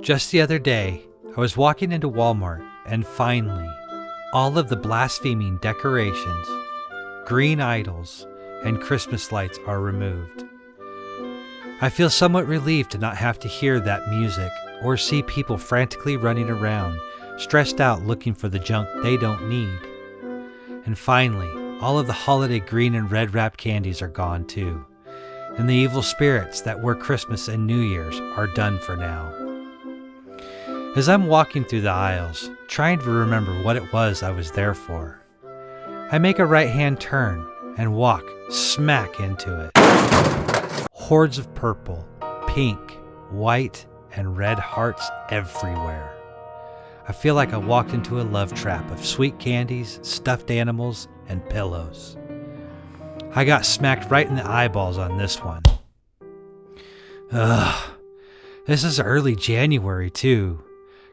Just the other day, I was walking into Walmart and finally, all of the blaspheming decorations, green idols, and Christmas lights are removed. I feel somewhat relieved to not have to hear that music or see people frantically running around, stressed out looking for the junk they don't need. And finally, all of the holiday green and red wrapped candies are gone too. And the evil spirits that were Christmas and New Year's are done for now. As I'm walking through the aisles, trying to remember what it was I was there for, I make a right-hand turn and walk smack into it. Hordes of purple, pink, white, and red hearts everywhere. I feel like I walked into a love trap of sweet candies, stuffed animals, and pillows. I got smacked right in the eyeballs on this one. Ugh. This is early January, too.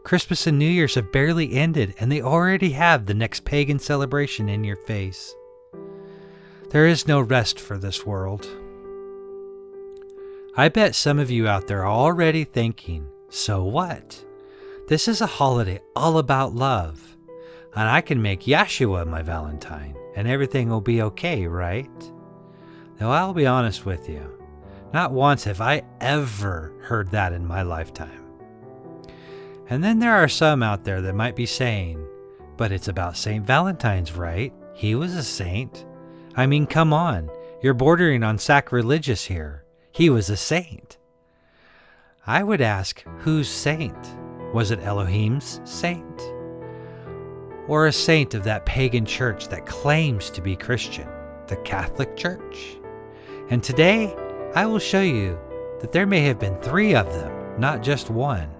Christmas and New Year's have barely ended, and they already have the next pagan celebration in your face. There is no rest for this world. I bet some of you out there are already thinking, so what? This is a holiday all about love, and I can make Yeshua my Valentine, and everything will be okay, right? Though I'll be honest with you, not once have I ever heard that in my lifetime. And then there are some out there that might be saying, but it's about St. Valentine's, right? He was a saint. I mean, come on, you're bordering on sacrilegious here. He was a saint. I would ask, whose saint? Was it Elohim's saint? Or a saint of that pagan church that claims to be Christian, the Catholic Church? And today, I will show you that there may have been 3 of them, not just one.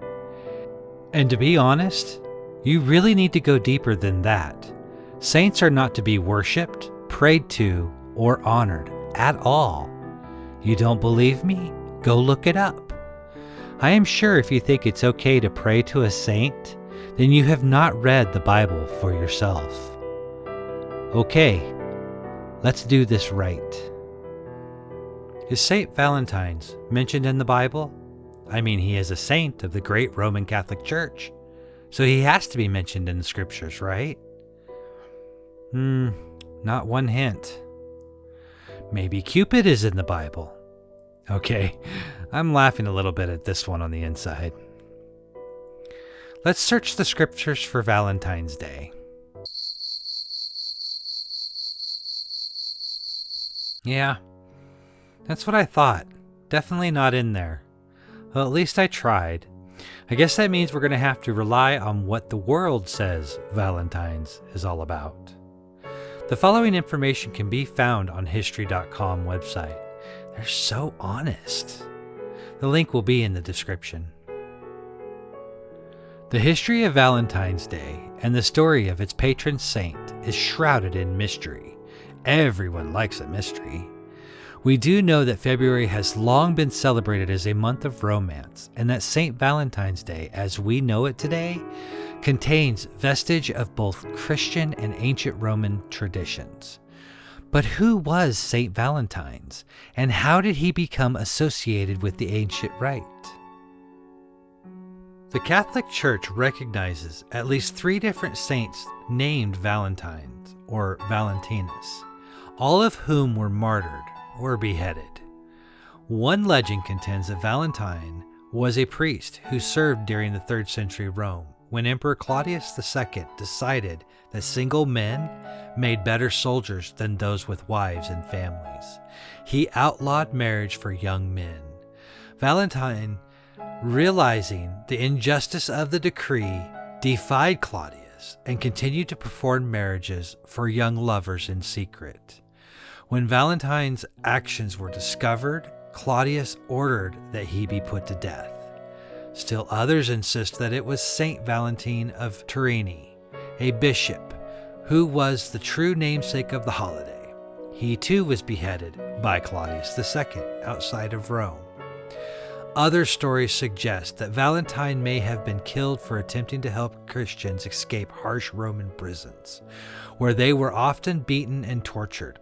And to be honest, you really need to go deeper than that. Saints are not to be worshipped, prayed to, or honored at all. You don't believe me? Go look it up. I am sure if you think it's okay to pray to a saint, then you have not read the Bible for yourself. Okay, let's do this right. Is St. Valentine's mentioned in the Bible? I mean, he is a saint of the great Roman Catholic Church, so he has to be mentioned in the scriptures, right? Not one hint. Maybe Cupid is in the Bible. Okay, I'm laughing a little bit at this one on the inside. Let's search the scriptures for Valentine's Day. Yeah, that's what I thought. Definitely not in there. Well, at least I tried. I guess that means we're going to have to rely on what the world says Valentine's is all about. The following information can be found on history.com website. They're so honest. The link will be in the description. The history of Valentine's Day and the story of its patron saint is shrouded in mystery. Everyone likes a mystery. We do know that February has long been celebrated as a month of romance, and that St. Valentine's Day, as we know it today, contains vestige of both Christian and ancient Roman traditions. But who was St. Valentine's, and how did he become associated with the ancient rite? The Catholic Church recognizes at least 3 different saints named Valentines, or Valentinus, all of whom were martyred or beheaded. One legend contends that Valentine was a priest who served during the 3rd century Rome, when Emperor Claudius II decided that single men made better soldiers than those with wives and families. He outlawed marriage for young men. Valentine, realizing the injustice of the decree, defied Claudius and continued to perform marriages for young lovers in secret. When Valentine's actions were discovered, Claudius ordered that he be put to death. Still others insist that it was Saint Valentine of Turini, a bishop, who was the true namesake of the holiday. He too was beheaded by Claudius II outside of Rome. Other stories suggest that Valentine may have been killed for attempting to help Christians escape harsh Roman prisons, where they were often beaten and tortured.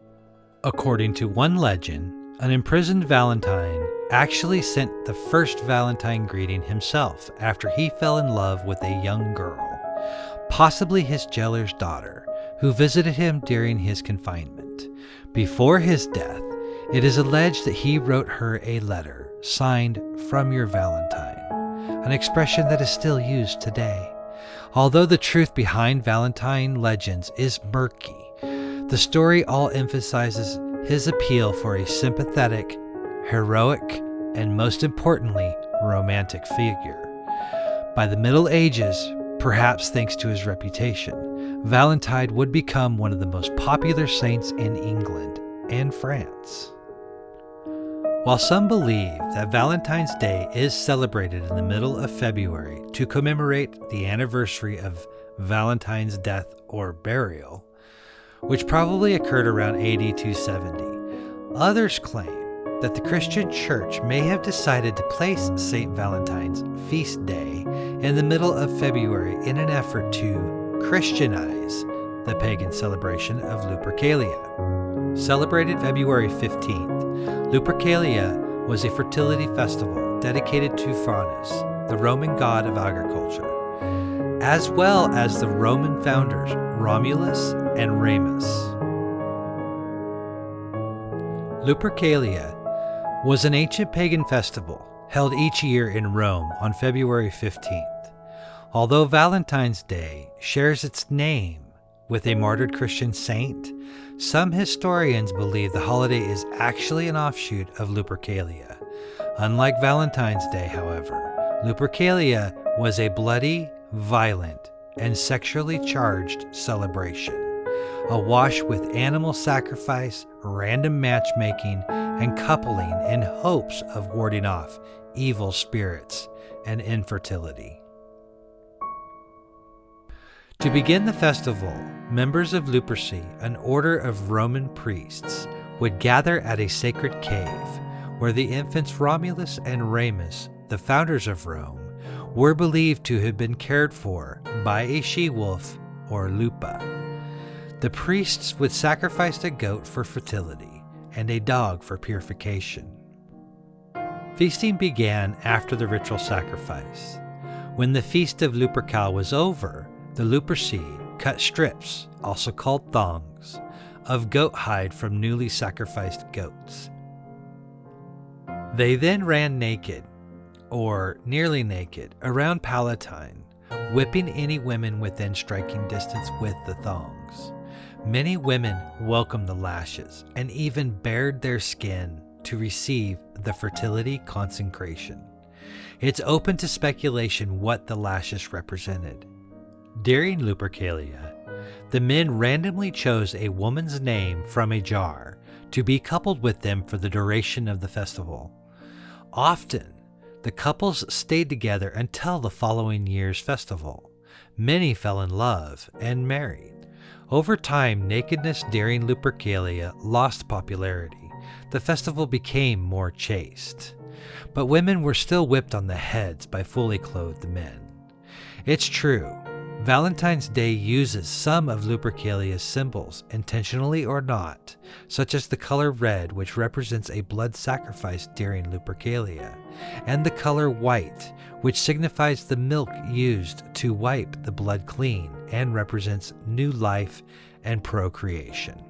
According to one legend, an imprisoned Valentine actually sent the first Valentine greeting himself after he fell in love with a young girl, possibly his jailer's daughter, who visited him during his confinement. Before his death, it is alleged that he wrote her a letter signed "From Your Valentine," an expression that is still used today. Although the truth behind Valentine legends is murky, the story all emphasizes his appeal for a sympathetic, heroic, and most importantly, romantic figure. By the Middle Ages, perhaps thanks to his reputation, Valentine would become one of the most popular saints in England and France. While some believe that Valentine's Day is celebrated in the middle of February to commemorate the anniversary of Valentine's death or burial, which probably occurred around AD 270, others claim that the Christian Church may have decided to place St. Valentine's feast day in the middle of February in an effort to Christianize the pagan celebration of Lupercalia. Celebrated February 15th, Lupercalia was a fertility festival dedicated to Faunus, the Roman god of agriculture, as well as the Roman founders Romulus and Remus. Lupercalia was an ancient pagan festival held each year in Rome on February 15th. Although Valentine's Day shares its name with a martyred Christian saint, some historians believe the holiday is actually an offshoot of Lupercalia. Unlike Valentine's Day, however, Lupercalia was a bloody, violent, and sexually charged celebration, awash with animal sacrifice, random matchmaking, and coupling in hopes of warding off evil spirits and infertility. To begin the festival, members of Luperci, an order of Roman priests, would gather at a sacred cave where the infants Romulus and Remus, the founders of Rome, were believed to have been cared for by a she-wolf or lupa. The priests would sacrifice a goat for fertility and a dog for purification. Feasting began after the ritual sacrifice. When the feast of Lupercal was over, the Luperci cut strips, also called thongs, of goat hide from newly sacrificed goats. They then ran naked, or nearly naked, around Palatine, whipping any women within striking distance with the thongs. Many women welcomed the lashes and even bared their skin to receive the fertility consecration. It's open to speculation what the lashes represented. During Lupercalia, the men randomly chose a woman's name from a jar to be coupled with them for the duration of the festival. Often, the couples stayed together until the following year's festival. Many fell in love and married. Over time, nakedness during Lupercalia lost popularity. The festival became more chaste. But women were still whipped on the heads by fully clothed men. It's true, Valentine's Day uses some of Lupercalia's symbols, intentionally or not, such as the color red, which represents a blood sacrifice during Lupercalia, and the color white, which signifies the milk used to wipe the blood clean and represents new life and procreation.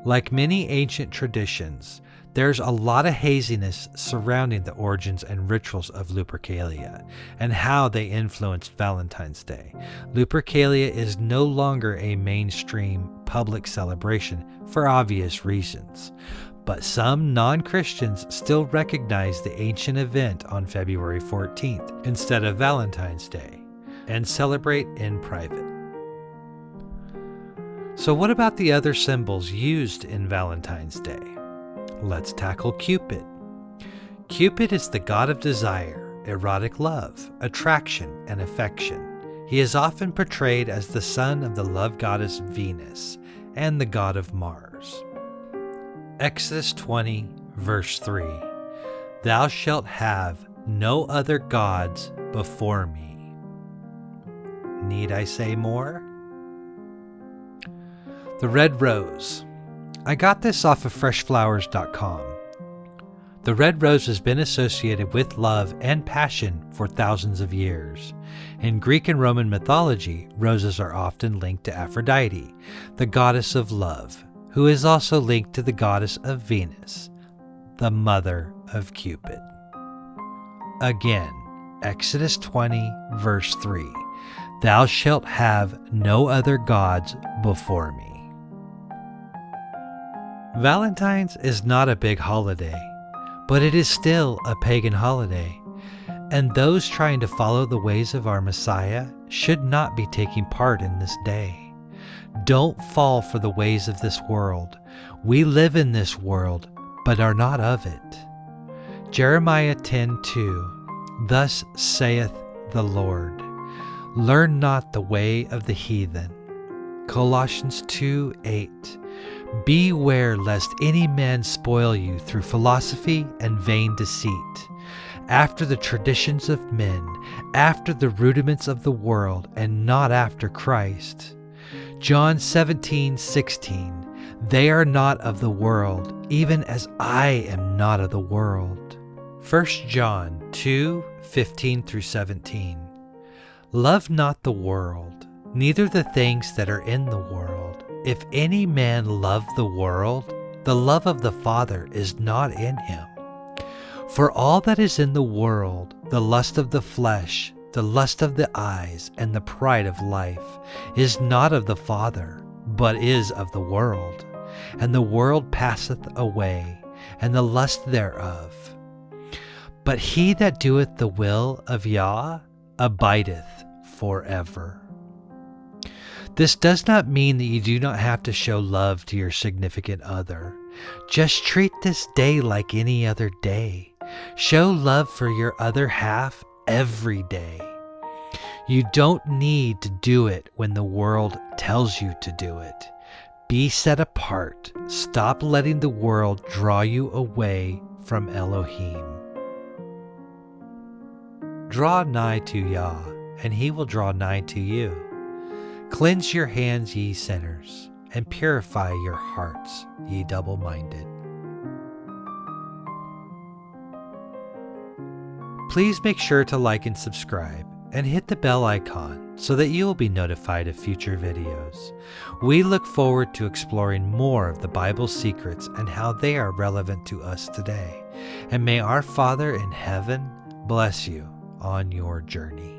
Like many ancient traditions, there's a lot of haziness surrounding the origins and rituals of Lupercalia and how they influenced Valentine's Day. Lupercalia is no longer a mainstream public celebration for obvious reasons, but some non-Christians still recognize the ancient event on February 14th instead of Valentine's Day and celebrate in private. So what about the other symbols used in Valentine's Day? Let's tackle Cupid. Cupid is the god of desire, erotic love, attraction, and affection. He is often portrayed as the son of the love goddess Venus and the god of Mars. Exodus 20, verse 3. Thou shalt have no other gods before me. Need I say more? The red rose. I got this off of freshflowers.com. The red rose has been associated with love and passion for thousands of years. In Greek and Roman mythology, roses are often linked to Aphrodite, the goddess of love, who is also linked to the goddess of Venus, the mother of Cupid. Again, Exodus 20, verse 3, "Thou shalt have no other gods before me." Valentine's is not a big holiday, but it is still a pagan holiday, and those trying to follow the ways of our Messiah should not be taking part in this day. Don't fall for the ways of this world. We live in this world, but are not of it. Jeremiah 10:2, "Thus saith the Lord, learn not the way of the heathen." Colossians 2:8, "Beware lest any man spoil you through philosophy and vain deceit, after the traditions of men, after the rudiments of the world, and not after Christ." John 17:16, "They are not of the world, even as I am not of the world." 1 John 2:15-17, "Love not the world, neither the things that are in the world. If any man love the world, the love of the Father is not in him. For all that is in the world, the lust of the flesh, the lust of the eyes, and the pride of life, is not of the Father, but is of the world. And the world passeth away, and the lust thereof. But he that doeth the will of Yah abideth forever." This does not mean that you do not have to show love to your significant other. Just treat this day like any other day. Show love for your other half every day. You don't need to do it when the world tells you to do it. Be set apart. Stop letting the world draw you away from Elohim. Draw nigh to Yah, and he will draw nigh to you. Cleanse your hands, ye sinners, and purify your hearts, ye double-minded. Please make sure to like and subscribe, and hit the bell icon so that you will be notified of future videos. We look forward to exploring more of the Bible's secrets and how they are relevant to us today. And may our Father in heaven bless you on your journey.